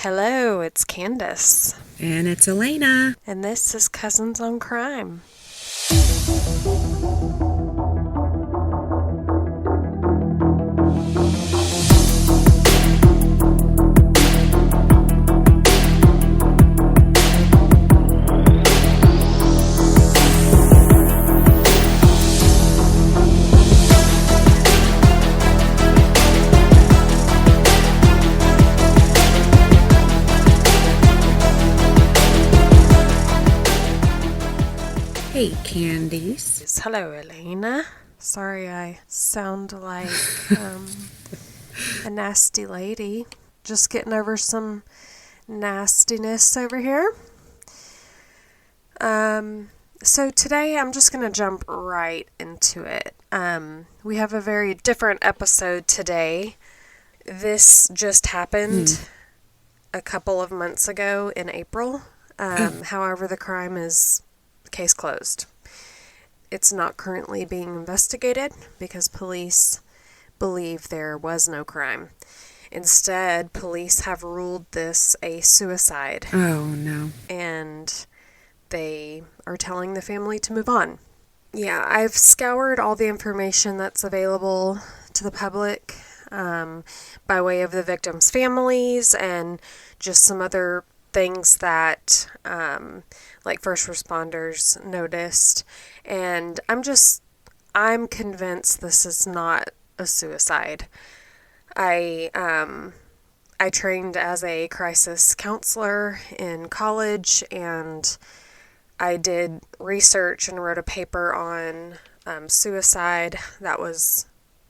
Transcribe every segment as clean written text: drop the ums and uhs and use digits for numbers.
Hello, it's Candace. And it's Elena. And this is Cousins on Crime. Hey, Candace. Hello, Elena. Sorry I sound like a nasty lady. Just getting over some nastiness over here. So today I'm just going to jump right into it. We have a very different episode today. This just happened a couple of months ago in April. However, the crime is case closed. It's not currently being investigated because police believe there was no crime. Instead, police have ruled this a suicide. Oh, no. And they are telling the family to move on. Yeah, I've scoured all the information that's available to the public by way of the victims' families and just some other things that like first responders noticed, and I'm convinced this is not a suicide. I trained as a crisis counselor in college, and I did research and wrote a paper on suicide.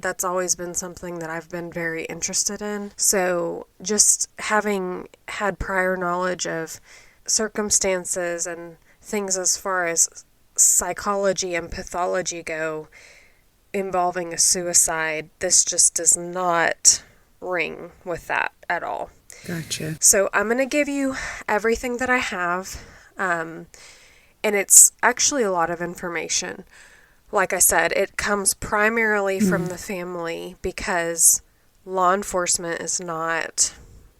That's always been something that I've been very interested in. So just having had prior knowledge of circumstances and things as far as psychology and pathology go involving a suicide, this just does not ring with that at all. Gotcha. So I'm going to give you everything that I have, and it's actually a lot of information. Like I said, it comes primarily from the family because law enforcement is not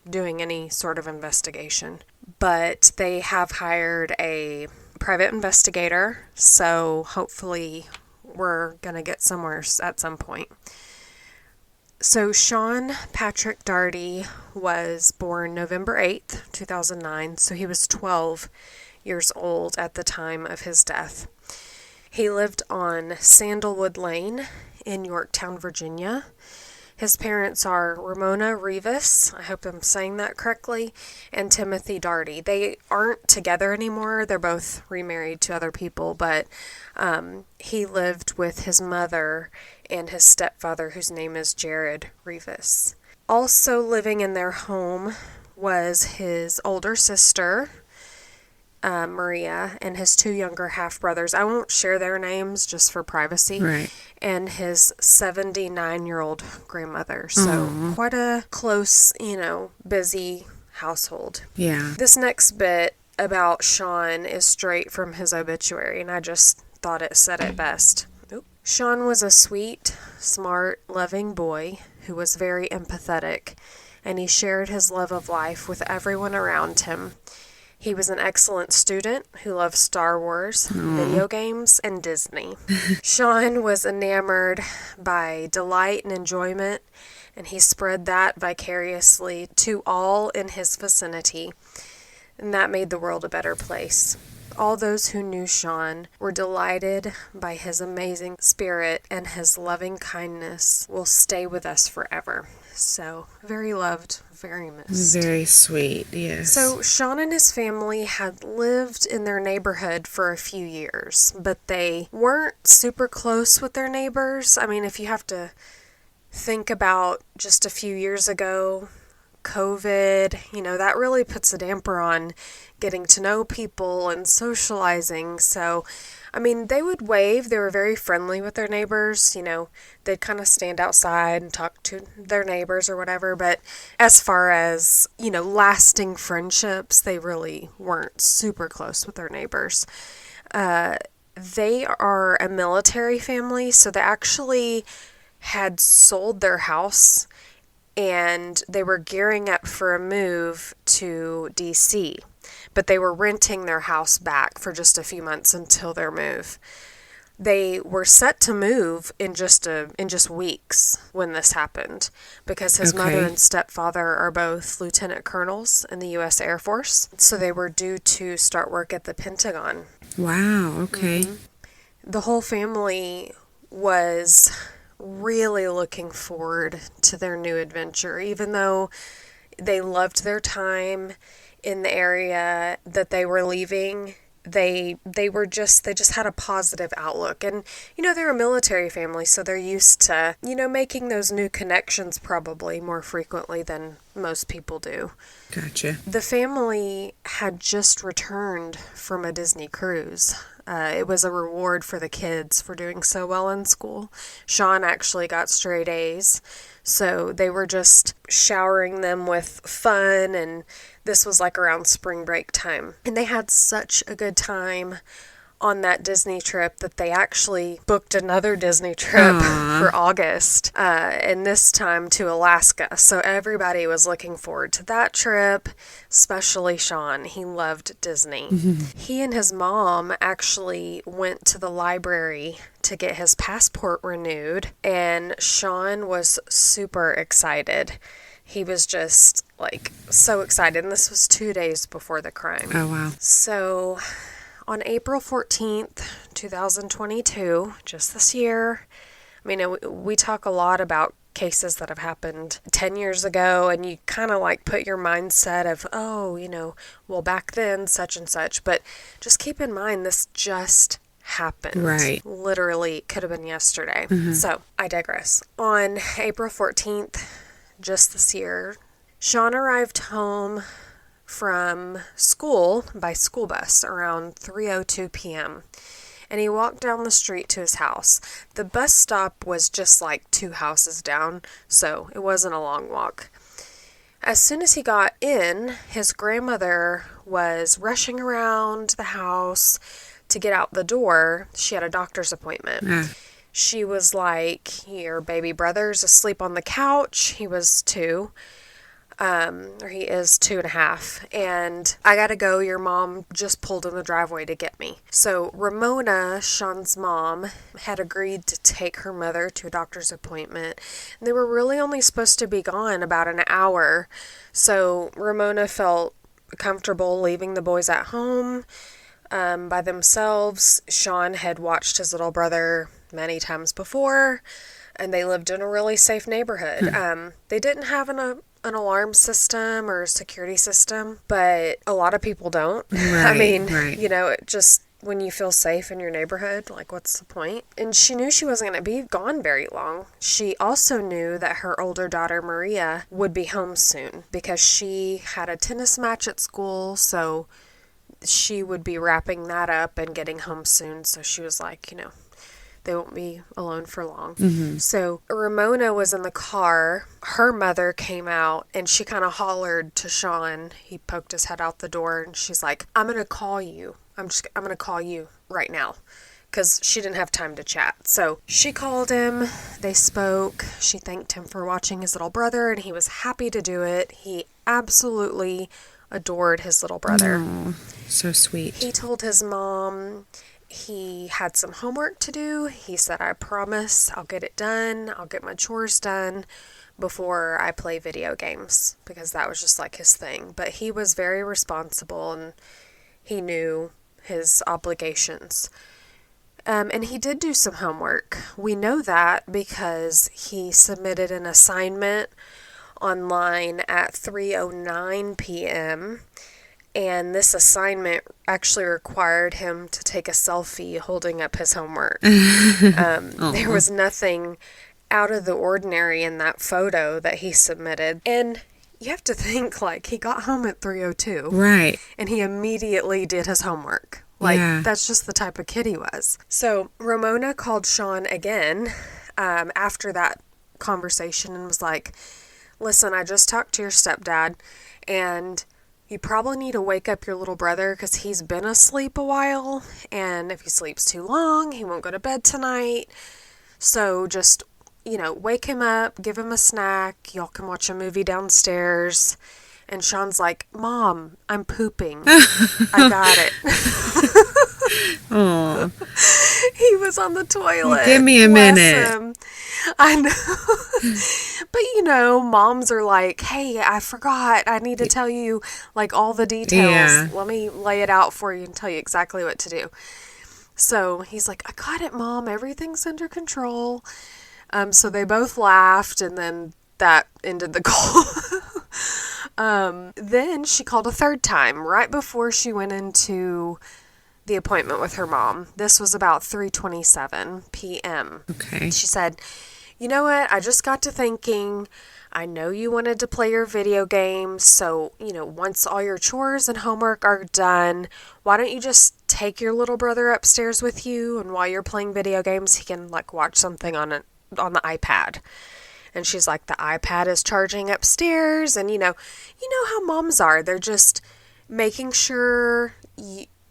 doing any sort of investigation. But they have hired a private investigator, so hopefully we're going to get somewhere at some point. So Sean Patrick Daugherty was born November 8th, 2009, so he was 12 years old at the time of his death. He lived on Sandalwood Lane in Yorktown, Virginia. His parents are Ramona Rivas, I hope I'm saying that correctly, and Timothy Daugherty. They aren't together anymore. They're both remarried to other people, but he lived with his mother and his stepfather, whose name is Jared Rivas. Also living in their home was his older sister, Maria, and his two younger half-brothers. I won't share their names just for privacy. Right. And his 79-year-old grandmother. So quite a close, busy household. Yeah. This next bit about Sean is straight from his obituary, and I just thought it said it best. Sean was a sweet, smart, loving boy who was very empathetic, and he shared his love of life with everyone around him. He was an excellent student who loved Star Wars, video games, and Disney. Sean was enamored by delight and enjoyment, and he spread that vicariously to all in his vicinity, and that made the world a better place. All those who knew Sean were delighted by his amazing spirit, and his loving kindness will stay with us forever. So, very loved, very missed. Very sweet, yes. So, Sean and his family had lived in their neighborhood for a few years, but they weren't super close with their neighbors. I mean, if you have to think about just a few years ago, COVID, that really puts a damper on getting to know people and socializing. So, I mean, they would wave. They were very friendly with their neighbors. They'd kind of stand outside and talk to their neighbors or whatever. But as far as, lasting friendships, they really weren't super close with their neighbors. They are a military family, so they actually had sold their house and they were gearing up for a move to DC, but they were renting their house back for just a few months until their move. They were set to move in just weeks when this happened, because his mother and stepfather are both lieutenant colonels in the U.S. Air Force, so they were due to start work at the Pentagon. Wow, okay. Mm-hmm. The whole family was really looking forward to their new adventure, even though they loved their time in the area that they were leaving. They just had a positive outlook. And, they're a military family, so they're used to, making those new connections probably more frequently than most people do. Gotcha. The family had just returned from a Disney cruise. It was a reward for the kids for doing so well in school. Sean actually got straight A's, so they were just showering them with fun, and this was like around spring break time. And they had such a good time on that Disney trip that they actually booked another Disney trip for August, and this time to Alaska. So everybody was looking forward to that trip, especially Sean. He loved Disney. Mm-hmm. He and his mom actually went to the library to get his passport renewed, and Sean was super excited. He was just so excited, and this was 2 days before the crime. Oh, wow. So on April 14th, 2022, just this year, we talk a lot about cases that have happened 10 years ago, and you kind of put your mindset of, back then, such and such. But just keep in mind, this just happened. Right. Literally, could have been yesterday. Mm-hmm. So, I digress. On April 14th, just this year, Sean arrived home from school by school bus around 3:02 p.m. and he walked down the street to his house. The bus stop was just 2 houses down, so it wasn't a long walk. As soon as he got in, his grandmother was rushing around the house to get out the door. She had a doctor's appointment. She was like, "Your baby brother's asleep on the couch." He was 2. Or he is 2.5, and I gotta go. Your mom just pulled in the driveway to get me. So Ramona, Sean's mom, had agreed to take her mother to a doctor's appointment, and they were really only supposed to be gone about an hour. So Ramona felt comfortable leaving the boys at home by themselves. Sean had watched his little brother many times before, and they lived in a really safe neighborhood. They didn't have an alarm system or a security system, but a lot of people don't. Right, right. Just when you feel safe in your neighborhood, what's the point? And she knew she wasn't going to be gone very long. She also knew that her older daughter, Maria, would be home soon because she had a tennis match at school, so she would be wrapping that up and getting home soon. So she was like, they won't be alone for long. Mm-hmm. So Ramona was in the car. Her mother came out, and she kind of hollered to Sean. He poked his head out the door, and she's like, "I'm going to call you. I'm going to call you right now." Because she didn't have time to chat. So she called him. They spoke. She thanked him for watching his little brother, and he was happy to do it. He absolutely adored his little brother. Oh, so sweet. He told his mom he had some homework to do. He said, "I promise I'll get it done. I'll get my chores done before I play video games," because that was just his thing. But he was very responsible, and he knew his obligations. And he did do some homework. We know that because he submitted an assignment online at 3:09 p.m., and this assignment actually required him to take a selfie holding up his homework. There was nothing out of the ordinary in that photo that he submitted. And you have to think, he got home at 3:02. Right. And he immediately did his homework. That's just the type of kid he was. So Ramona called Sean again after that conversation and was like, "Listen, I just talked to your stepdad, and you probably need to wake up your little brother because he's been asleep a while, and if he sleeps too long, he won't go to bed tonight. So just wake him up, give him a snack. Y'all can watch a movie downstairs. And Sean's like, Mom, I'm pooping. I got it. Oh. He was on the toilet. Give me a Bless minute. him. I know. But, moms are like, hey, I forgot. I need to tell you, like, all the details. Yeah. Let me lay it out for you and tell you exactly what to do. So he's like, I got it, Mom. Everything's under control. So they both laughed, and then that ended the call. Then she called a third time right before she went into the appointment with her mom. This was about 3:27 p.m. Okay. She said, you know what? I just got to thinking, I know you wanted to play your video games, so, once all your chores and homework are done, why don't you just take your little brother upstairs with you, and while you're playing video games, he can, like, watch something on the iPad. And she's like, the iPad is charging upstairs, and, you know how moms are. They're just making sure,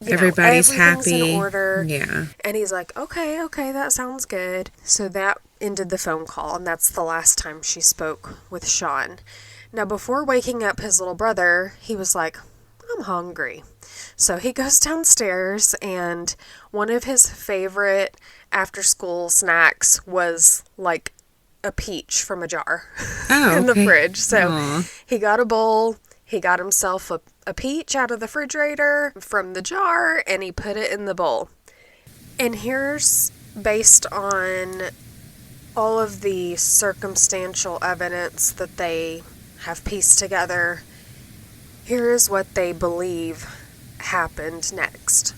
everybody's everything's happy. in order. Yeah. And he's like, okay, that sounds good. So that ended the phone call, and that's the last time she spoke with Sean. Now, before waking up his little brother, he was like, I'm hungry. So he goes downstairs, and one of his favorite after-school snacks was, like, a peach from a jar in the fridge. So he got a bowl, he got himself a peach out of the refrigerator from the jar, and he put it in the bowl. And here's, based on all of the circumstantial evidence that they have pieced together, here is what they believe happened next.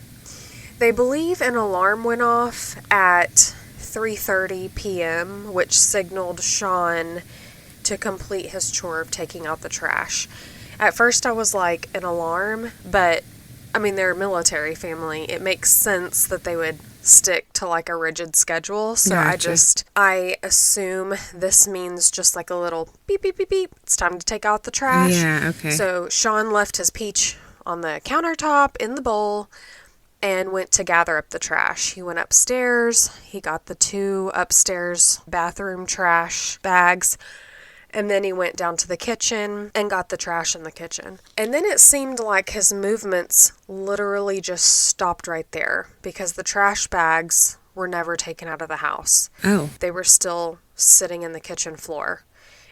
They believe an alarm went off at 3:30 p.m., which signaled Sean to complete his chore of taking out the trash. At first I was like, an alarm? But, I mean, they're a military family. It makes sense that they would stick to, like, a rigid schedule. So Gotcha. I assume this means just like a little beep, beep, beep, beep. It's time to take out the trash. Yeah, okay. So Sean left his peach on the countertop in the bowl and went to gather up the trash. He went upstairs. He got the 2 upstairs bathroom trash bags. And then he went down to the kitchen and got the trash in the kitchen. And then it seemed like his movements literally just stopped right there, because the trash bags were never taken out of the house. Oh. They were still sitting in the kitchen floor.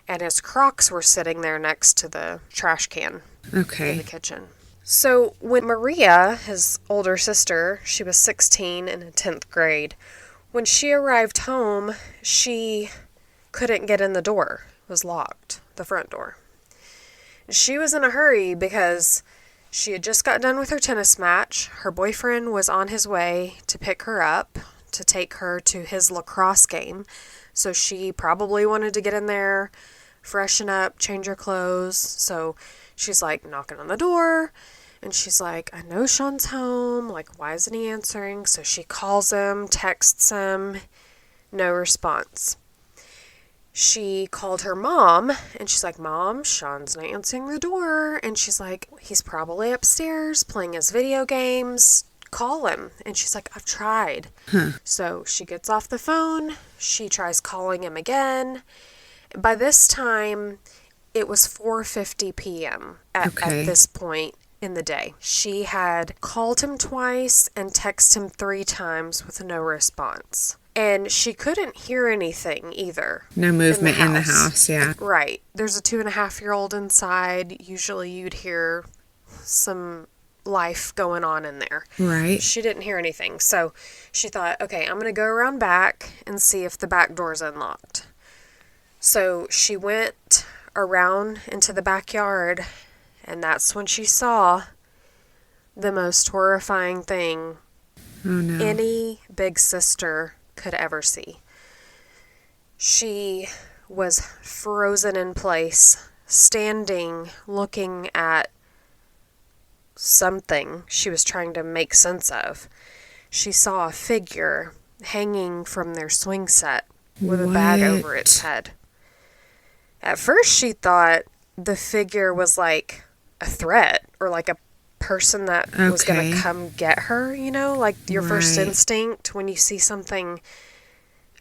And his Crocs were sitting there next to the trash can in Okay. the kitchen. So when Maria, his older sister, she was 16 and in 10th grade, when she arrived home, she couldn't get in the door. It was locked, the front door. She was in a hurry because she had just got done with her tennis match. Her boyfriend was on his way to pick her up to take her to his lacrosse game. So she probably wanted to get in there, freshen up, change her clothes. So she's like knocking on the door, and she's like, I know Sean's home. Like, why isn't he answering? So she calls him, texts him, no response. She called her mom, and she's like, Mom, Sean's not answering the door. And she's like, he's probably upstairs playing his video games. Call him. And she's like, I've tried. So she gets off the phone. She tries calling him again. By this time, it was 4:50 p.m. at this point in the day. She had called him twice and texted him 3 times with no response. And she couldn't hear anything either. No movement in the house, yeah. Right. There's a 2.5-year-old inside. Usually you'd hear some life going on in there. Right. She didn't hear anything. So she thought, okay, I'm going to go around back and see if the back door's unlocked. So she went around into the backyard, and that's when she saw the most horrifying thing any big sister could ever see. She was frozen in place, standing, looking at something she was trying to make sense of. She saw a figure hanging from their swing set with a bag over its head. At first she thought the figure was like a threat, or like a person that was going to come get her, like your first instinct when you see something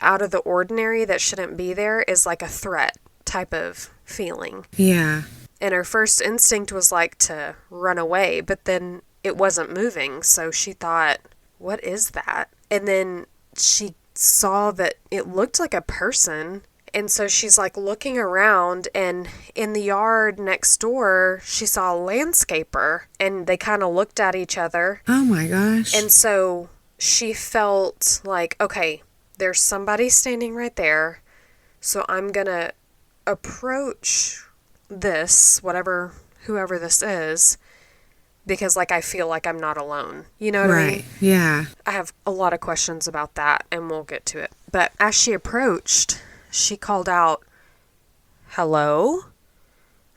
out of the ordinary that shouldn't be there is like a threat type of feeling. Yeah. And her first instinct was like to run away, but then it wasn't moving. So she thought, what is that? And then she saw that it looked like a person. And so she's like looking around, and in the yard next door, she saw a landscaper, and they kind of looked at each other. Oh my gosh. And so she felt like, okay, there's somebody standing right there. So I'm going to approach this, whoever this is, because like I feel like I'm not alone. You know what I mean? Right. Yeah. I have a lot of questions about that, and we'll get to it. But as she approached, she called out, "Hello?"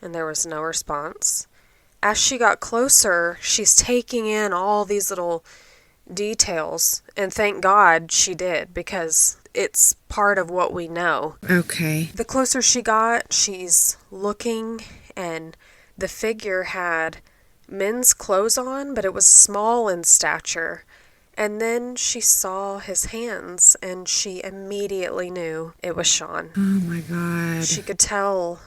And there was no response. As she got closer, she's taking in all these little details, and thank God she did, because it's part of what we know. Okay. The closer she got, she's looking, and the figure had men's clothes on, but it was small in stature. And then she saw his hands, and she immediately knew it was Sean. Oh my God. She could tell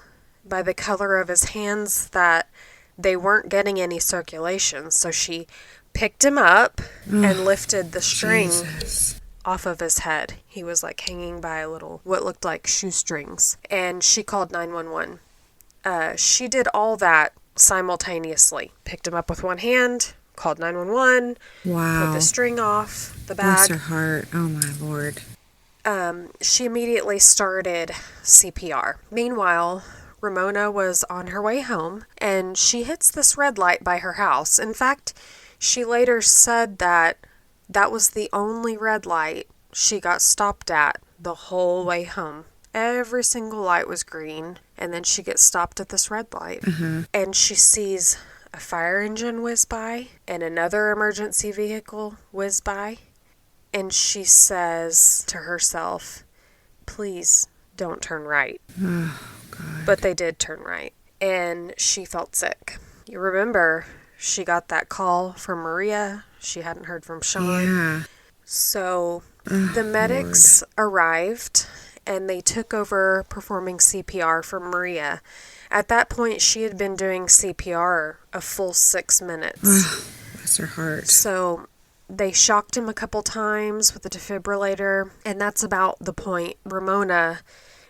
by the color of his hands that they weren't getting any circulation. So she picked him up and lifted the string off of his head. He was like hanging by a little, what looked like shoestrings. And she called 911. She did all that simultaneously. Picked him up with one hand, called 911. Wow. Put the string off the Bless bag. her heart. Oh my Lord. She immediately started CPR. Meanwhile, Ramona was on her way home, and she hits this red light by her house. In fact, she later said that that was the only red light she got stopped at the whole way home. Every single light was green, and then she gets stopped at this red light. And she sees a fire engine whiz by and another emergency vehicle whiz by. And she says to herself, please don't turn right. Oh, God. But they did turn right. And she felt sick. You remember, she got that call from Maria. She hadn't heard from Sean. Yeah. So the medics arrived, and they took over performing CPR for Maria. At that point, she had been doing CPR a full 6 minutes. Bless her heart. So they shocked him a couple times with the defibrillator, and that's about the point Ramona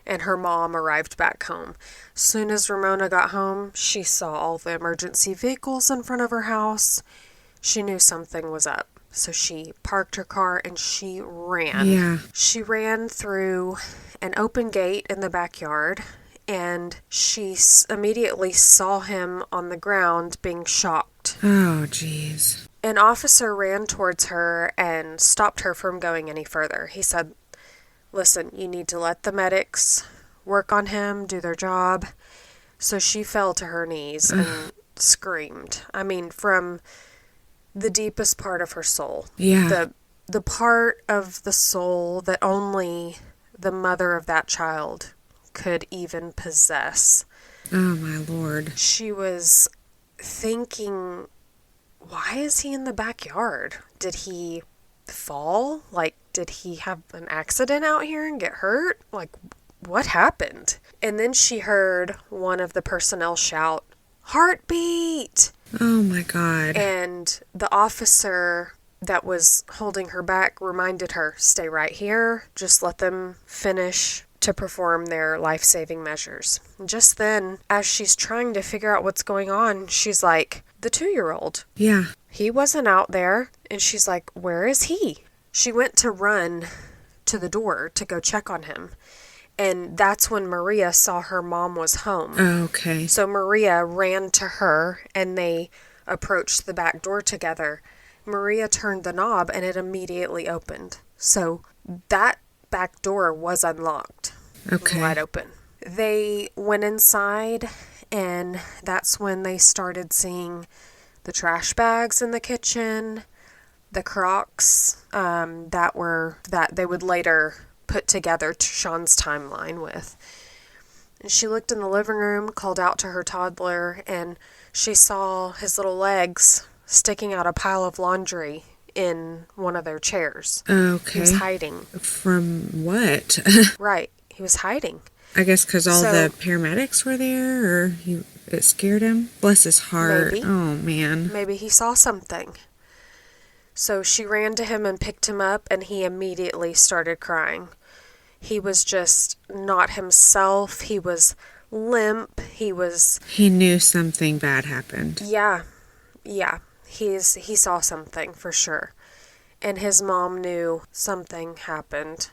and her mom arrived back home. Soon as Ramona got home, she saw all the emergency vehicles in front of her house. She knew something was up. So she parked her car and she ran. Yeah. She ran through an open gate in the backyard, and she immediately saw him on the ground being shocked. Oh, jeez. An officer ran towards her and stopped her from going any further. He said, listen, you need to let the medics work on him, do their job. So she fell to her knees and screamed. I mean, from the deepest part of her soul. Yeah. The part of the soul that only the mother of that child could even possess. Oh, my Lord. She was thinking, why is he in the backyard? Did he fall? Like, did he have an accident out here and get hurt? Like, what happened? And then she heard one of the personnel shout, heartbeat! Oh, my God. And the officer that was holding her back reminded her, stay right here. Just let them finish to perform their life-saving measures. Just then, as she's trying to figure out what's going on, she's like, the 2-year-old. Yeah. He wasn't out there. And she's like, where is he? She went to run to the door to go check on him. And that's when Maria saw her mom was home. Okay. So Maria ran to her, and they approached the back door together. Maria turned the knob, and it immediately opened. So that back door was unlocked. Okay. Wide open. They went inside, and that's when they started seeing the trash bags in the kitchen, the Crocs that they would later put together to Sean's timeline with. And she looked in the living room, called out to her toddler, and she saw his little legs sticking out a pile of laundry in one of their chairs. Okay. He was hiding. From what? Right. He was hiding. I guess because all So- the paramedics were there, or it scared him? Bless his heart. Maybe. Oh, man. Maybe he saw something. So she ran to him and picked him up, and he immediately started crying. He was just not himself. He was limp. He knew something bad happened. Yeah. He saw something for sure. And his mom knew something happened,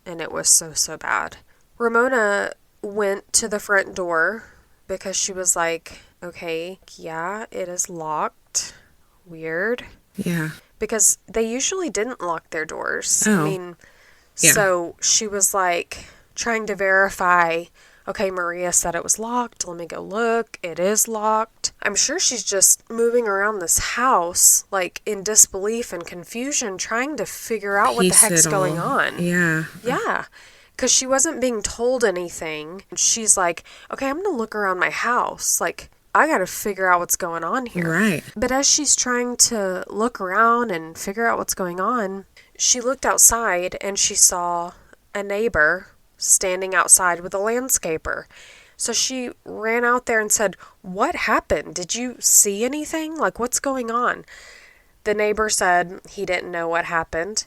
and it was so bad. Ramona went to the front door because she was like, okay, yeah, it is locked. Weird. Yeah. Because they usually didn't lock their doors. Oh. I mean, Yeah. so she was like trying to verify, okay, Maria said it was locked. Let me go look. It is locked. I'm sure she's just moving around this house, like in disbelief and confusion, trying to figure out what the Piece heck's it going all. on. Yeah. Yeah. Because she wasn't being told anything. She's like, okay, I'm going to look around my house. Like, I got to figure out what's going on here. Right. But as she's trying to look around and figure out what's going on, she looked outside and she saw a neighbor standing outside with a landscaper. So she ran out there and said, what happened? Did you see anything? Like, what's going on? The neighbor said he didn't know what happened.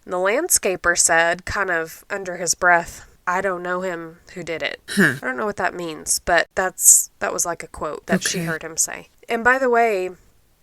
And the landscaper said, kind of under his breath, I don't know him who did it. Huh. I don't know what that means, but that was like a quote that she Okay. heard him say. And by the way,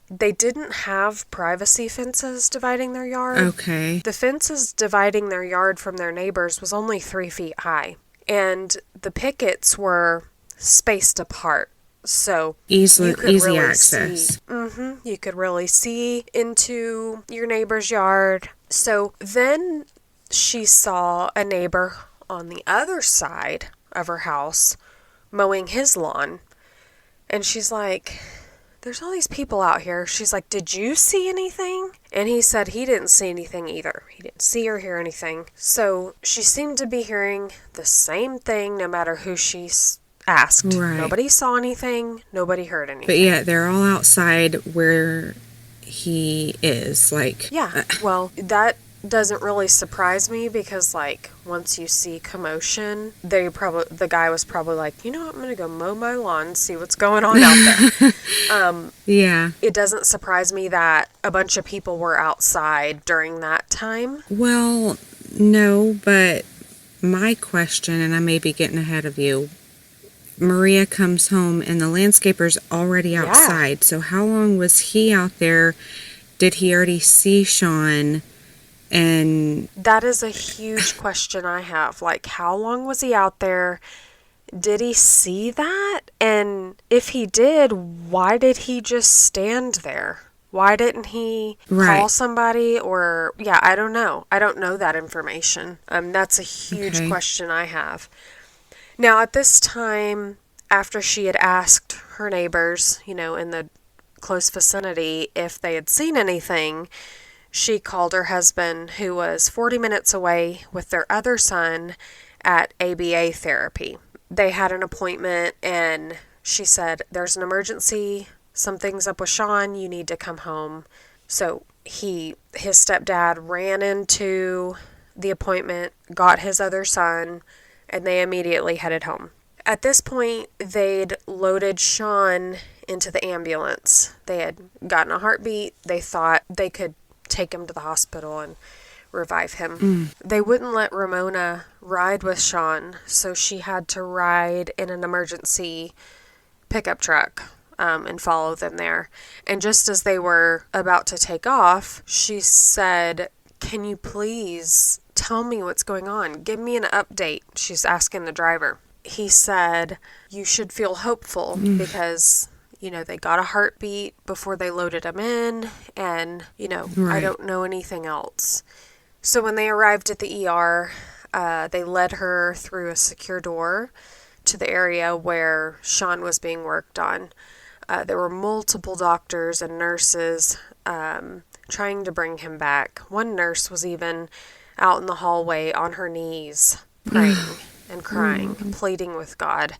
they didn't have privacy fences dividing their yard. Okay. The fences dividing their yard from their neighbors was only 3 feet high. And the pickets were spaced apart. So Easy really access. You could really see into your neighbor's yard. So then she saw a neighbor on the other side of her house mowing his lawn. And she's like, there's all these people out here. She's like, did you see anything? And he said he didn't see anything either. He didn't see or hear anything. So she seemed to be hearing the same thing no matter who she asked. Right. Nobody saw anything. Nobody heard anything. But yeah, they're all outside where he is. Like, Yeah, well, that doesn't really surprise me because, like, once you see commotion, the guy was probably like, you know what, I'm going to go mow my lawn and see what's going on out there. yeah. It doesn't surprise me that a bunch of people were outside during that time. Well, no, but my question, and I may be getting ahead of you, Maria comes home and the landscaper's already outside. So how long was he out there? Did he already see Sean? And That is a huge question I have. Like, how long was he out there? Did he see that? And if he did, why did he just stand there? Why didn't he Right. call somebody? Or, yeah, I don't know. I don't know that information. That's a huge Okay. question I have. Now, at this time, after she had asked her neighbors, in the close vicinity, if they had seen anything, she called her husband, who was 40 minutes away with their other son at ABA therapy. They had an appointment, and she said, there's an emergency. Something's up with Sean. You need to come home. So his stepdad ran into the appointment, got his other son, and they immediately headed home. At this point, they'd loaded Sean into the ambulance. They had gotten a heartbeat. They thought they could take him to the hospital and revive him. They wouldn't let Ramona ride with Sean, so she had to ride in an emergency pickup truck and follow them there. And just as they were about to take off, she said, can you please tell me what's going on? Give me an update. She's asking the driver. He said, you should feel hopeful because, they got a heartbeat before they loaded him in and, I Right. don't know anything else. So when they arrived at the ER, they led her through a secure door to the area where Sean was being worked on. There were multiple doctors and nurses trying to bring him back. One nurse was even out in the hallway on her knees, praying and crying, pleading with God,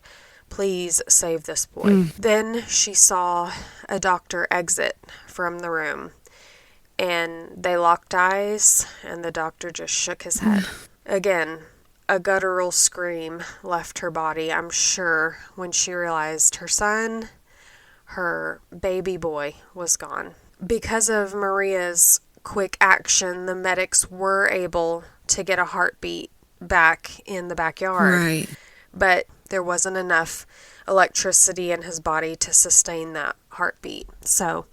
please save this boy. Then she saw a doctor exit from the room, and they locked eyes, and the doctor just shook his head. Again, a guttural scream left her body, I'm sure, when she realized her son, her baby boy, was gone. Because of Maria's quick action, the medics were able to get a heartbeat back in the backyard. Right. But there wasn't enough electricity in his body to sustain that heartbeat. So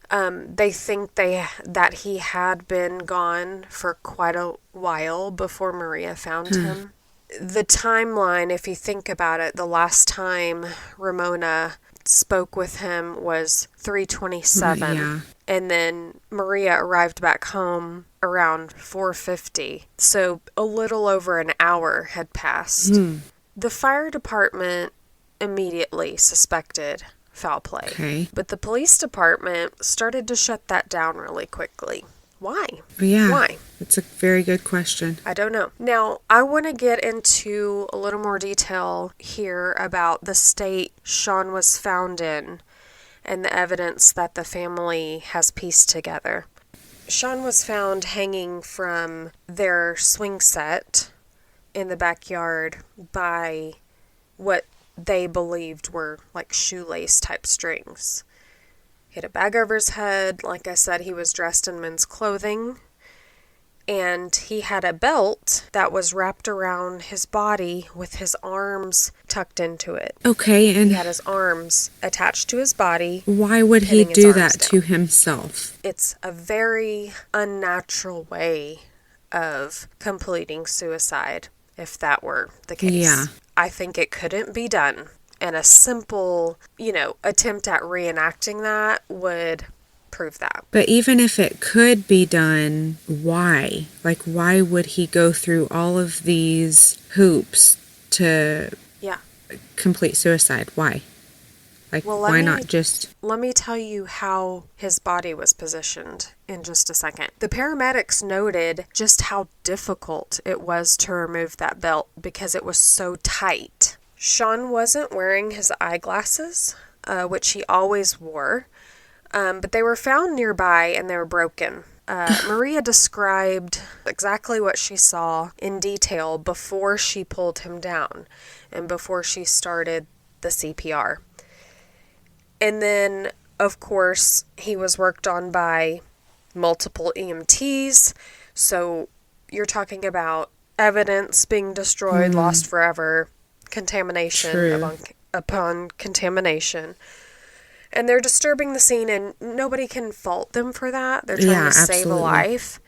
they think that he had been gone for quite a while before Maria found him. The timeline, if you think about it, the last time Ramona spoke with him was 3:27. Yeah. And then Maria arrived back home around 4:50. So a little over an hour had passed. The fire department immediately suspected foul play. Okay. But the police department started to shut that down really quickly. Why? Yeah. Why? It's a very good question. I don't know. Now, I want to get into a little more detail here about the state Sean was found in and the evidence that the family has pieced together. Sean was found hanging from their swing set in the backyard by what they believed were like shoelace type strings. He had a bag over his head. Like I said, he was dressed in men's clothing. And he had a belt that was wrapped around his body with his arms tucked into it. Okay, and he had his arms attached to his body. Why would he do that to himself? It's a very unnatural way of completing suicide, if that were the case. Yeah. I think it couldn't be done. And a simple, attempt at reenacting that would prove that. But even if it could be done, why? Like, why would he go through all of these hoops to complete suicide? Why? Like, well, why not just... Let me tell you how his body was positioned in just a second. The paramedics noted just how difficult it was to remove that belt because it was so tight. Sean wasn't wearing his eyeglasses, which he always wore, but they were found nearby and they were broken. Maria described exactly what she saw in detail before she pulled him down and before she started the CPR. And then, of course, he was worked on by multiple EMTs. So you're talking about evidence being destroyed, lost forever, contamination upon contamination. And they're disturbing the scene, and nobody can fault them for that. They're trying to save a life.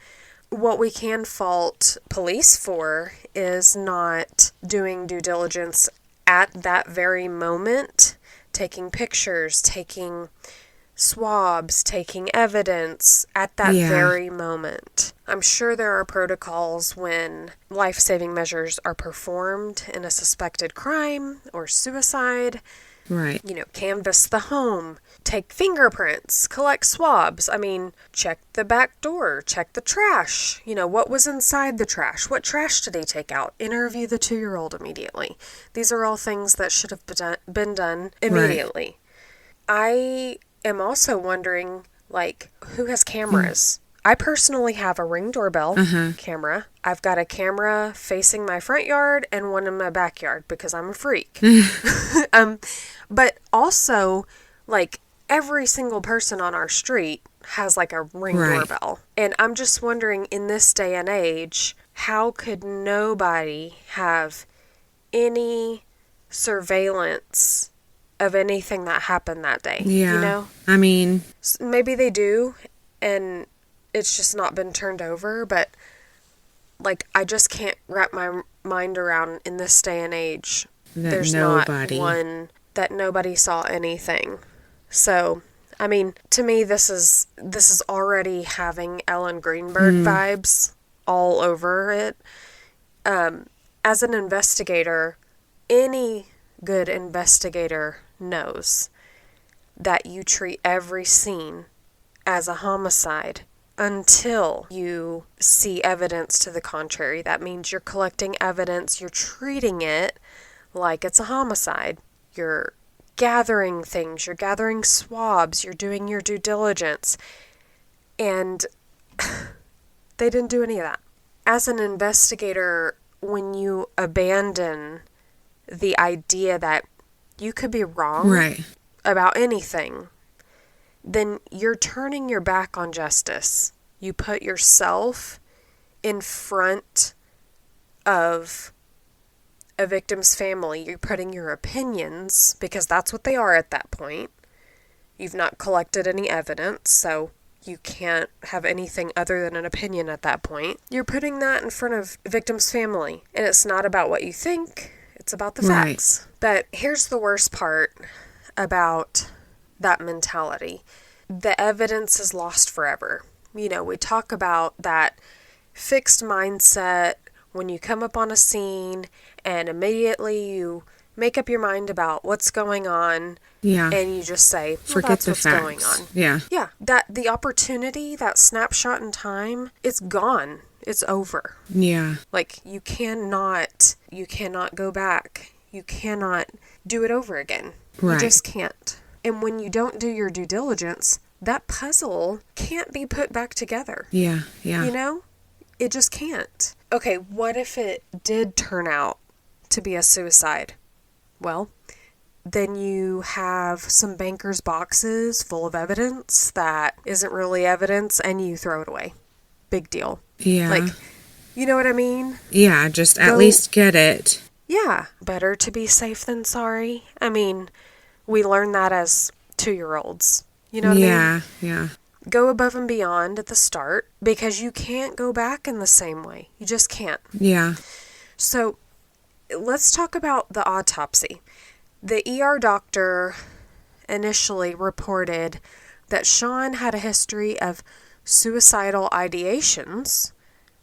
What we can fault police for is not doing due diligence at that very moment, taking pictures, taking swabs, taking evidence at that very moment. I'm sure there are protocols when life-saving measures are performed in a suspected crime or suicide. Right. Canvass the home, take fingerprints, collect swabs. I mean, check the back door, check the trash. What was inside the trash? What trash did he take out? Interview the 2-year-old immediately. These are all things that should have been done immediately. Right. I am also wondering, who has cameras? I personally have a Ring doorbell camera. I've got a camera facing my front yard and one in my backyard because I'm a freak. But also, every single person on our street has a Ring doorbell. And I'm just wondering, in this day and age, how could nobody have any surveillance of anything that happened that day? Yeah. I mean... Maybe they do, and it's just not been turned over, but, I just can't wrap my mind around, in this day and age, there's not one that nobody saw anything. So, I mean, to me, this is already having Ellen Greenberg vibes all over it. As an investigator, any good investigator knows that you treat every scene as a homicide until you see evidence to the contrary. That means you're collecting evidence, you're treating it like it's a homicide. You're gathering things, you're gathering swabs, you're doing your due diligence. And they didn't do any of that. As an investigator, when you abandon the idea that you could be wrong about anything, then you're turning your back on justice. You put yourself in front of a victim's family. You're putting your opinions, because that's what they are at that point. You've not collected any evidence, so you can't have anything other than an opinion at that point. You're putting that in front of a victim's family, and it's not about what you think, it's about the facts. But here's the worst part about that mentality. The evidence is lost forever. We talk about that fixed mindset when you come up on a scene and immediately you make up your mind about what's going on. Yeah. And you just say, forget that's the what's facts. going on. Yeah. Yeah. That the opportunity, that snapshot in time, it's gone. It's over. Yeah. Like, you cannot go back. You cannot do it over again. Right. You just can't. And when you don't do your due diligence, that puzzle can't be put back together. Yeah. Yeah. It just can't. Okay, what if it did turn out to be a suicide? Well, then you have some banker's boxes full of evidence that isn't really evidence, and you throw it away. Big deal. Yeah. Like, you know what I mean? Yeah, just at least get it. Yeah. Better to be safe than sorry. I mean, we learn that as 2-year-olds. You know what I mean? Yeah. Go above and beyond at the start, because you can't go back in the same way. You just can't. Yeah. So let's talk about the autopsy. The ER doctor initially reported that Sean had a history of suicidal ideations,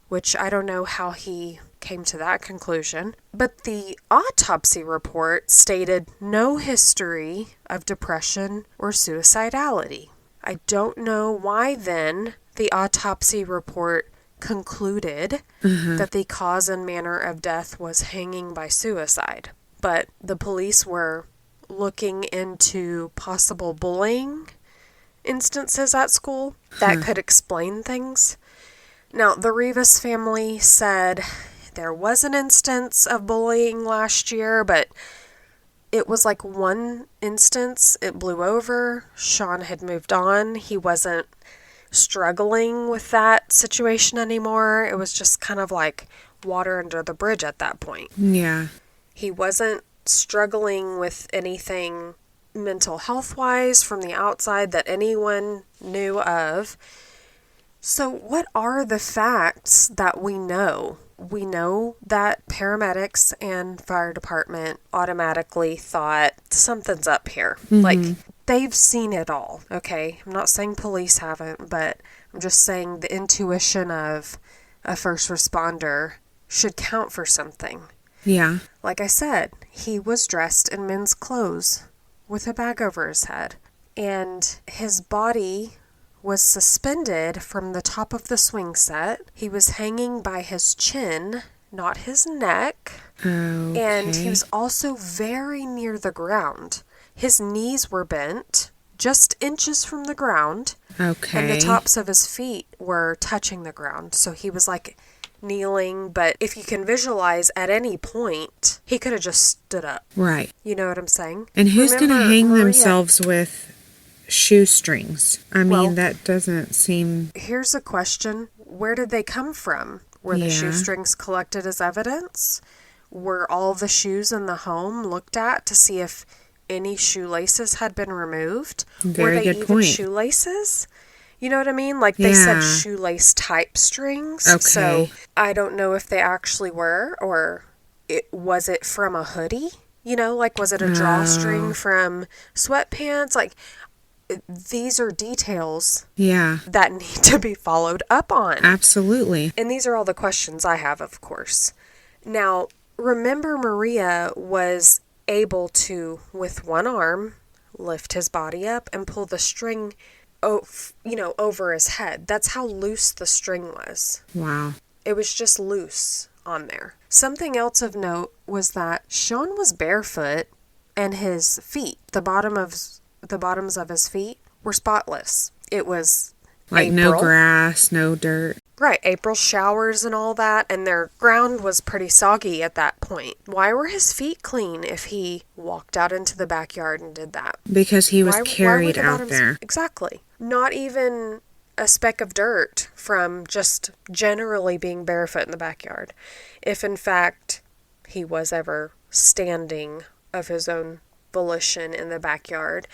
which I don't know how he came to that conclusion. But the autopsy report stated no history of depression or suicidality. I don't know why then the autopsy report concluded that the cause and manner of death was hanging by suicide. But the police were looking into possible bullying instances at school that could explain things. Now, the Rivas family said there was an instance of bullying last year, but it was like one instance. It blew over. Sean had moved on. He wasn't struggling with that situation anymore. It was just kind of like water under the bridge at that point. Yeah. He wasn't struggling with anything mental health-wise from the outside that anyone knew of. So what are the facts that we know? We know that paramedics and fire department automatically thought something's up here. Like, they've seen it all, okay? I'm not saying police haven't, but I'm just saying the intuition of a first responder should count for something. Yeah. Like I said, he was dressed in men's clothes with a bag over his head, and his body was suspended from the top of the swing set. He was hanging by his chin, not his neck. Okay. And he was also very near the ground. His knees were bent just inches from the ground. Okay. And the tops of his feet were touching the ground. So he was like kneeling, but if you can visualize, at any point he could have just stood up. Right. You know what I'm saying? And who's going to hang Maria themselves with shoestrings? I mean, that doesn't seem... Here's a question. Where did they come from? Were the shoestrings collected as evidence? Were all the shoes in the home looked at to see if any shoelaces had been removed? Very Were they good even point. shoelaces? You know what I mean? Like, they said shoelace type strings. Okay. So I don't know if they actually were, or was it from a hoodie? You know, like, was it a drawstring from sweatpants? Like, these are details that need to be followed up on. Absolutely. And these are all the questions I have, of course. Now, remember, Maria was able to, with one arm, lift his body up and pull the string over his head. That's how loose the string was. Wow. It was just loose on there. Something else of note was that Sean was barefoot, and his feet, the bottoms of his feet, were spotless. It was Like April. no grass, no dirt. Right, April showers and all that, and their ground was pretty soggy at that point. Why were his feet clean if he walked out into the backyard and did that? Because he was carried why out there. Exactly. Not even a speck of dirt from just generally being barefoot in the backyard. If in fact he was ever standing of his own volition in the backyard.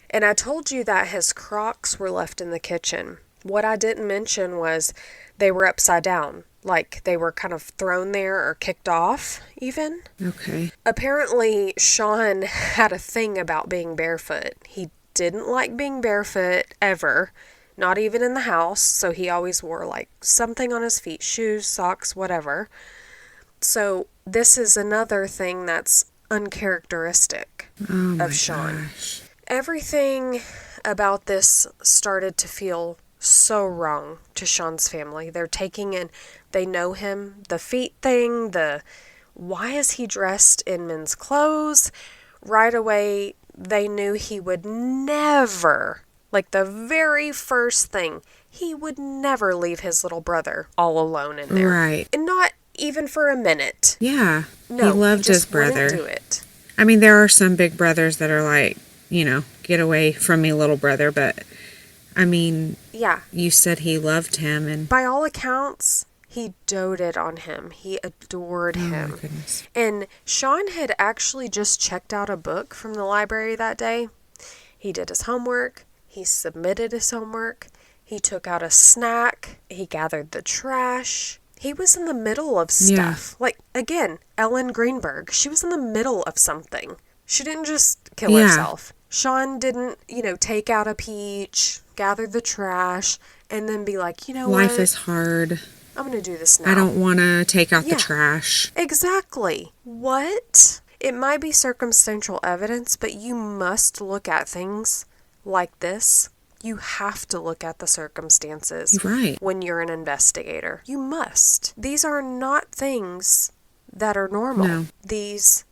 And I told you that his Crocs were left in the kitchen. What I didn't mention was they were upside down, like they were kind of thrown there or kicked off even. Okay. Apparently, Sean had a thing about being barefoot. He didn't like being barefoot ever, not even in the house, so he always wore like something on his feet, shoes, socks, whatever. So this is another thing that's uncharacteristic of Sean. Gosh. Everything about this started to feel so wrong to Sean's family. They're taking in, they know him, the feet thing, why is he dressed in men's clothes? Right away, they knew he would never, like the very first thing, he would never leave his little brother all alone in there. Right. And not even for a minute. Yeah. No, he loved his just brother. wouldn't do it. I mean, there are some big brothers that are like, get away from me, little brother, but I mean, yeah. You said he loved him, and by all accounts, he doted on him. He adored him. My goodness. And Sean had actually just checked out a book from the library that day. He did his homework. He submitted his homework. He took out a snack. He gathered the trash. He was in the middle of stuff. Yeah. Like, again, Ellen Greenberg. She was in the middle of something. She didn't just kill herself. Sean didn't, take out a peach, gather the trash, and then be like, life is hard. I'm going to do this now. I don't want to take out the trash. Exactly. What? It might be circumstantial evidence, but you must look at things like this. You have to look at the circumstances when you're an investigator. You must. These are not things that are normal. No. These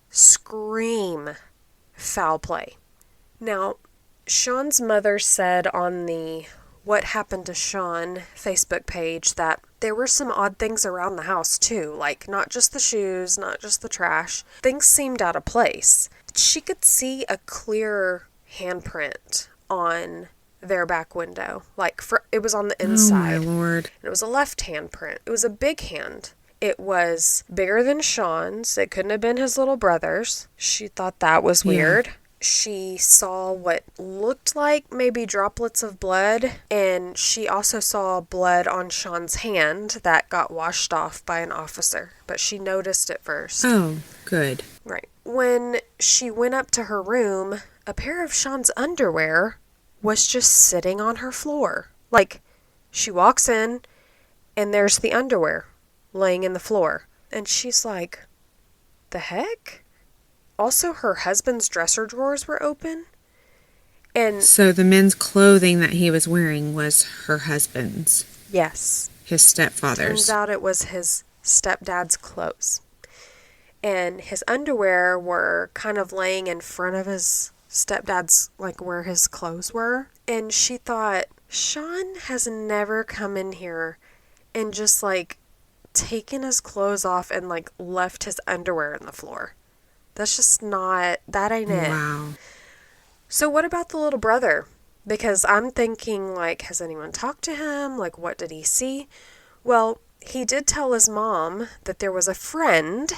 scream foul play. Now, Sean's mother said on the What Happened to Sean Facebook page that there were some odd things around the house too, like not just the shoes, not just the trash. Things seemed out of place. She could see a clear handprint on their back window. It was on the inside. Oh my Lord. It was a left handprint. It was a big hand. It was bigger than Sean's. It couldn't have been his little brother's. She thought that was weird. She saw what looked like maybe droplets of blood, and she also saw blood on Sean's hand that got washed off by an officer, but she noticed it first. Oh, good. Right. When she went up to her room, a pair of Sean's underwear was just sitting on her floor. Like, she walks in, and there's the underwear laying in the floor. And she's like, the heck? Also, her husband's dresser drawers were open. And so the men's clothing that he was wearing was her husband's. Yes. His stepfather's. Turns out it was his stepdad's clothes. And his underwear were kind of laying in front of his stepdad's, like where his clothes were. And she thought, Sean has never come in here and just taken his clothes off and left his underwear on the floor. That's just not, that ain't it. Wow. So what about the little brother? Because I'm thinking, has anyone talked to him? What did he see? Well, he did tell his mom that there was a friend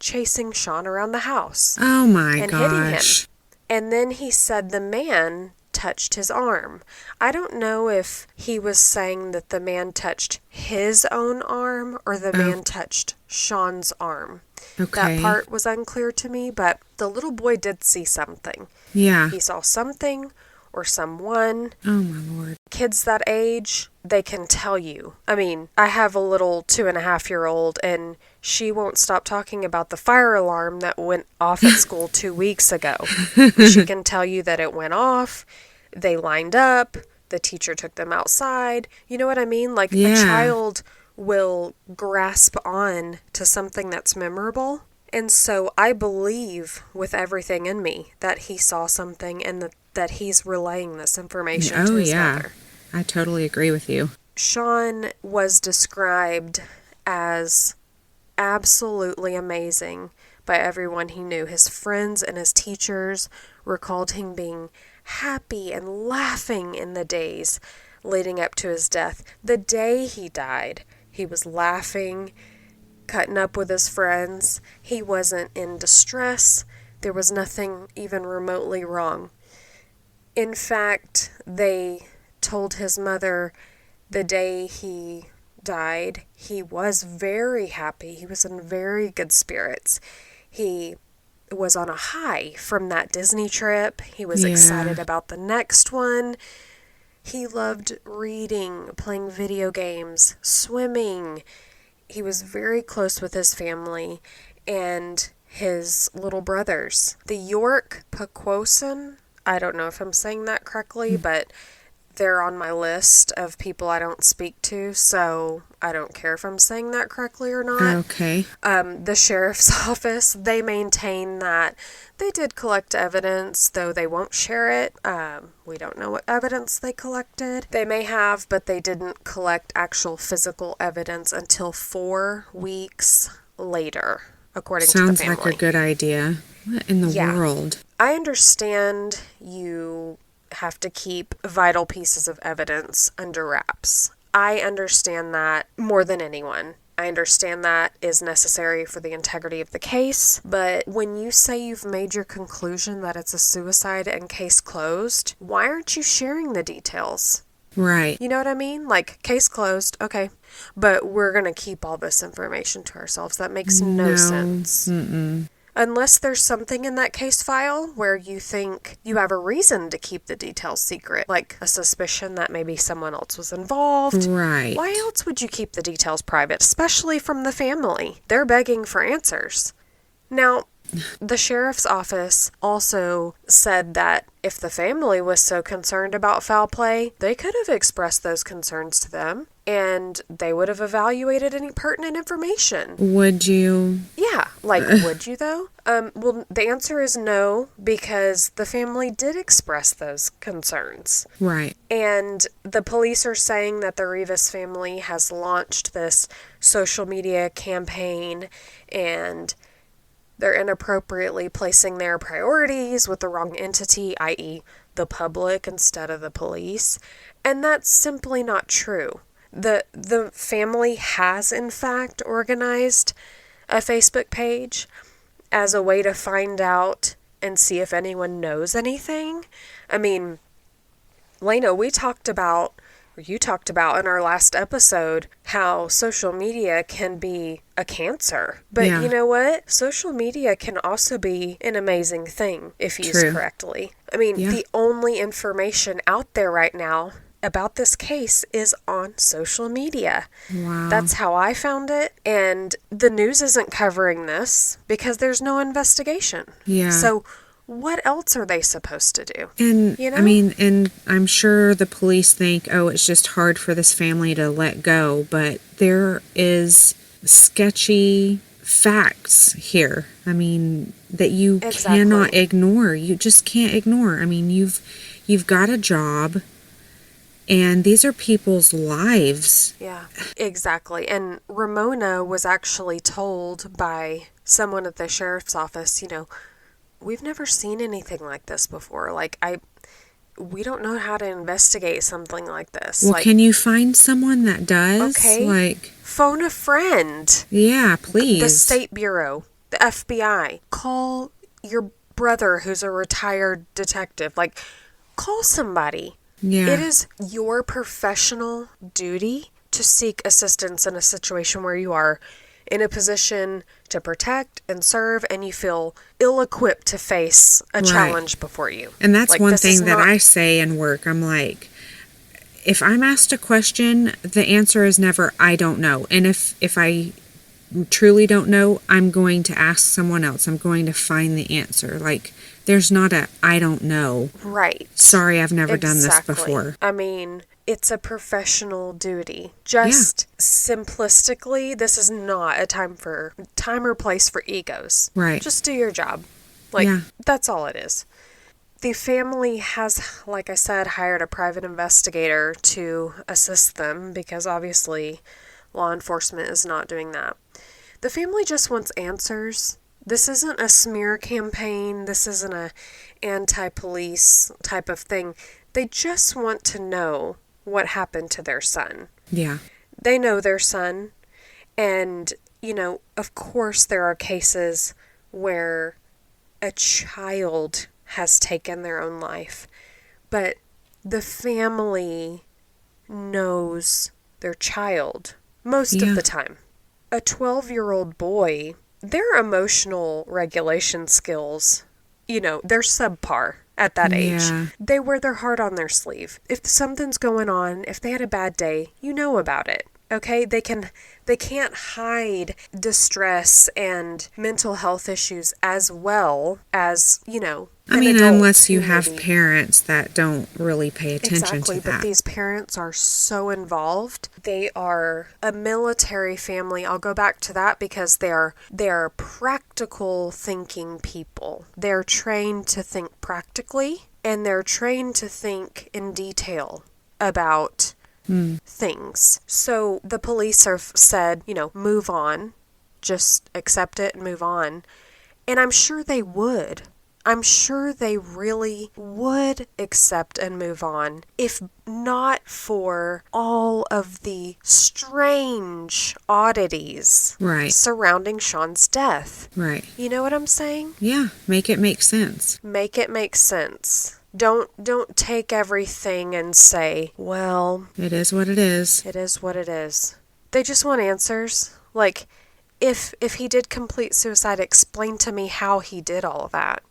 chasing Sean around the house. Oh my and gosh. Hitting him. And then he said the man touched his arm. I don't know if he was saying that the man touched his own arm or the man touched Sean's arm. Okay. That part was unclear to me, but the little boy did see something. Yeah. He saw something or someone. Oh my Lord. Kids that age, they can tell you. I mean, I have a little 2.5-year-old, and she won't stop talking about the fire alarm that went off at school 2 weeks ago. She can tell you that it went off, they lined up, the teacher took them outside. You know what I mean? A child will grasp on to something that's memorable. And so I believe with everything in me that he saw something and that he's relaying this information to his mother. I totally agree with you. Sean was described as absolutely amazing by everyone he knew. His friends and his teachers recalled him being happy and laughing in the days leading up to his death. The day he died, he was laughing, cutting up with his friends. He wasn't in distress. There was nothing even remotely wrong. In fact, they told his mother the day he died, he was very happy. He was in very good spirits. He was on a high from that Disney trip. He was excited about the next one. He loved reading, playing video games, swimming. He was very close with his family and his little brothers. The York Pequoson, I don't know if I'm saying that correctly, but they're on my list of people I don't speak to, so I don't care if I'm saying that correctly or not. Okay. The sheriff's office, they maintain that they did collect evidence, though they won't share it. We don't know what evidence they collected. They may have, but they didn't collect actual physical evidence until 4 weeks later, according to the family. Sounds like a good idea. What in the world? I understand you have to keep vital pieces of evidence under wraps. I understand that more than anyone. I understand that is necessary for the integrity of the case, but when you say you've made your conclusion that it's a suicide and case closed, why aren't you sharing the details? Right. You know what I mean? Like, case closed, okay, but we're going to keep all this information to ourselves. That makes no sense. Unless there's something in that case file where you think you have a reason to keep the details secret, like a suspicion that maybe someone else was involved. Right. Why else would you keep the details private, especially from the family? They're begging for answers. Now, the sheriff's office also said that if the family was so concerned about foul play, they could have expressed those concerns to them, and they would have evaluated any pertinent information. Would you? Yeah, would you though? Well, the answer is no, because the family did express those concerns. Right. And the police are saying that the Rivas family has launched this social media campaign, and they're inappropriately placing their priorities with the wrong entity, i.e. the public instead of the police. And that's simply not true. The family has, in fact, organized a Facebook page as a way to find out and see if anyone knows anything. I mean, Lena, you talked about in our last episode how social media can be a cancer. But you know what? Social media can also be an amazing thing if used correctly. I mean, the only information out there right now about this case is on social media. Wow. That's how I found it. And the news isn't covering this because there's no investigation. Yeah. So what else are they supposed to do? And, you know? I mean, and I'm sure the police think, oh, it's just hard for this family to let go, but there is sketchy facts here. I mean, that you cannot ignore. You just can't ignore. I mean, you've got a job, and these are people's lives. Yeah, exactly. And Ramona was actually told by someone at the sheriff's office, we've never seen anything like this before. We don't know how to investigate something like this. Well, can you find someone that does? Okay. Phone a friend. Yeah, please. The State Bureau, the FBI. Call your brother who's a retired detective. Call somebody. Yeah. It is your professional duty to seek assistance in a situation where you are in a position to protect and serve, and you feel ill-equipped to face a challenge before you. And that's one thing that I say in work. I'm like, if I'm asked a question, the answer is never, I don't know. And if I truly don't know, I'm going to ask someone else. I'm going to find the answer. There's not a, I don't know. Right. Sorry, I've never done this before. I mean, it's a professional duty. Just simplistically, this is not a time or place for egos. Right. Just do your job. That's all it is. the family has, like I said, hired a private investigator to assist them because obviously law enforcement is not doing that. The family just wants answers. This isn't a smear campaign. This isn't a anti-police type of thing. They just want to know what happened to their son. Yeah. They know their son. And, of course there are cases where a child has taken their own life. But the family knows their child most of the time. A 12-year-old boy, their emotional regulation skills, they're subpar at that age. Yeah. They wear their heart on their sleeve. If something's going on, if they had a bad day, you know about it. Okay? They can't hide distress and mental health issues as well as, unless you have parents that don't really pay attention to that. But these parents are so involved. They are a military family. I'll go back to that because they're practical thinking people. They're trained to think practically, and they're trained to think in detail about things. So the police have said, move on. Just accept it and move on. And I'm sure they would. I'm sure they really would accept and move on if not for all of the strange oddities surrounding Sean's death. Right. You know what I'm saying? Yeah, make it make sense. Make it make sense. Don't take everything and say, well, it is what it is. It is what it is. They just want answers. Like, if he did complete suicide, explain to me how he did all of that.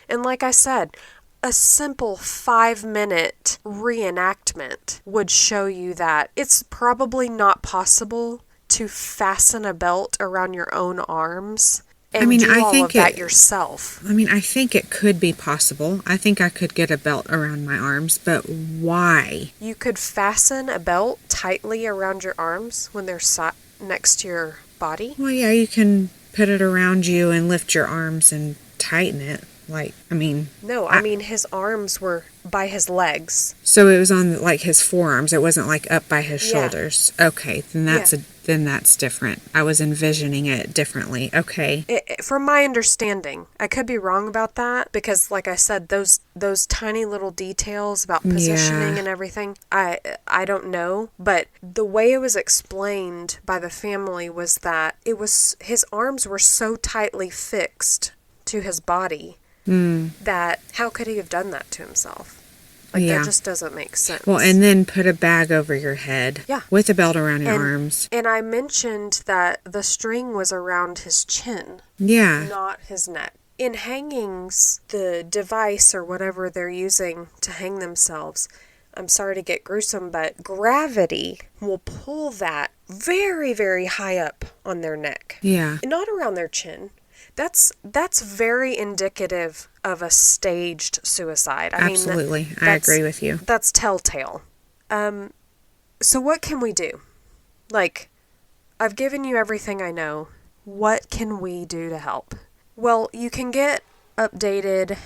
And like I said, a simple 5-minute reenactment would show you that it's probably not possible to fasten a belt around your own arms and do all of that yourself. I think it could be possible. I think I could get a belt around my arms, but why? You could fasten a belt tightly around your arms when they're next to your body? Well, yeah, you can put it around you and lift your arms and tighten it. No, his arms were by his legs. So it was on, his forearms. It wasn't, up by his shoulders. Okay, then that's different. I was envisioning it differently. Okay. From my understanding, I could be wrong about that because, like I said, those tiny little details about positioning and everything, I don't know. But the way it was explained by the family was that his arms were so tightly fixed to his body that how could he have done that to himself? That just doesn't make sense. Well, and then put a bag over your head. Yeah. With a belt around your arms. And I mentioned that the string was around his chin. Yeah. Not his neck. In hangings, the device or whatever they're using to hang themselves, I'm sorry to get gruesome, but gravity will pull that very, very high up on their neck. Yeah. Not around their chin. That's very indicative of a staged suicide. Absolutely. I agree with you. That's telltale. So what can we do? I've given you everything I know. What can we do to help? Well, you can get updated,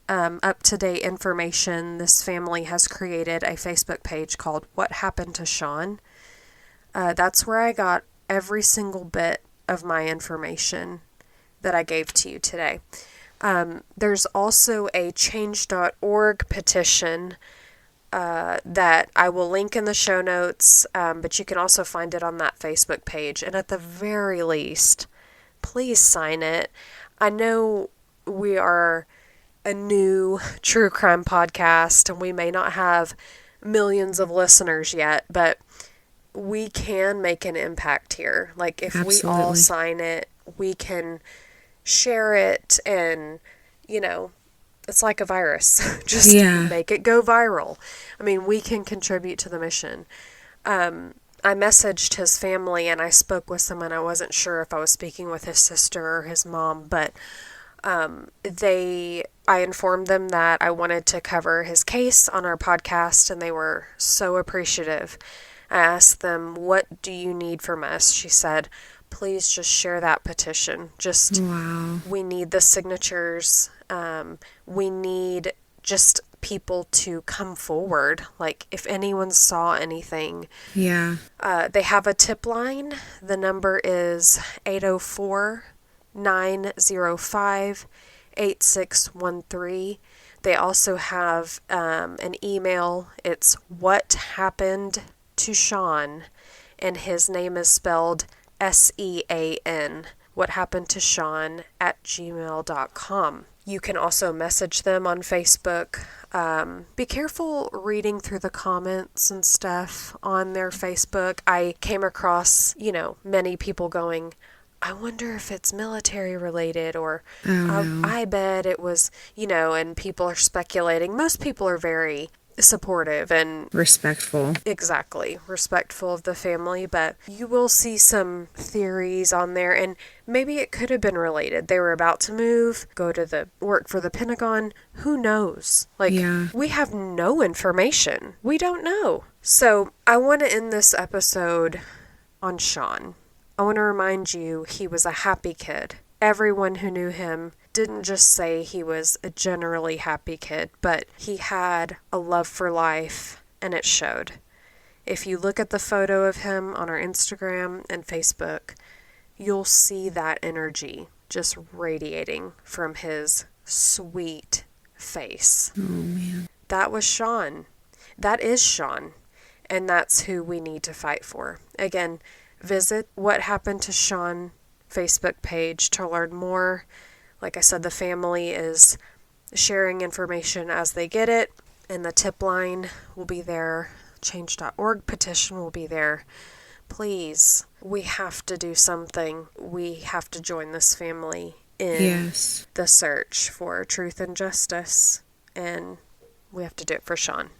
up-to-date information. This family has created a Facebook page called What Happened to Sean. That's where I got every single bit of my information that I gave to you today. There's also a change.org petition that I will link in the show notes, but you can also find it on that Facebook page. And at the very least, please sign it. I know we are a new true crime podcast, and we may not have millions of listeners yet, but we can make an impact here. If we all sign it, we can share it, and it's like a virus. Just make it go viral. We can contribute to the mission. I messaged his family and I spoke with someone. I wasn't sure if I was speaking with his sister or his mom, but I informed them that I wanted to cover his case on our podcast, and they were so appreciative. I asked them, what do you need from us? She said, please just share that petition. We need the signatures. We need just people to come forward. Like, if anyone saw anything. Yeah. They have a tip line. The number is 804-905-8613. They also have an email. It's What Happened to Sean, and his name is spelled SEAN. What Happened to Sean @gmail.com. You can also message them on Facebook. Be careful reading through the comments and stuff on their Facebook. I came across, many people going, I wonder if it's military related, or I bet it was, and people are speculating. Most people are very supportive and respectful. Exactly. Respectful of the family, but you will see some theories on there, and maybe it could have been related. They were about to move, go to work for the Pentagon. Who knows? We have no information. We don't know. So I want to end this episode on Sean. I want to remind you he was a happy kid. Everyone who knew him didn't just say he was a generally happy kid, but he had a love for life, and it showed. If you look at the photo of him on our Instagram and Facebook, you'll see that energy just radiating from his sweet face. Oh, man. That was Sean. That is Sean, and that's who we need to fight for. Again, visit What Happened to Sean Facebook page to learn more. Like I said, the family is sharing information as they get it, and the tip line will be there. Change.org petition will be there. Please, we have to do something. We have to join this family in the search for truth and justice, and we have to do it for Sean.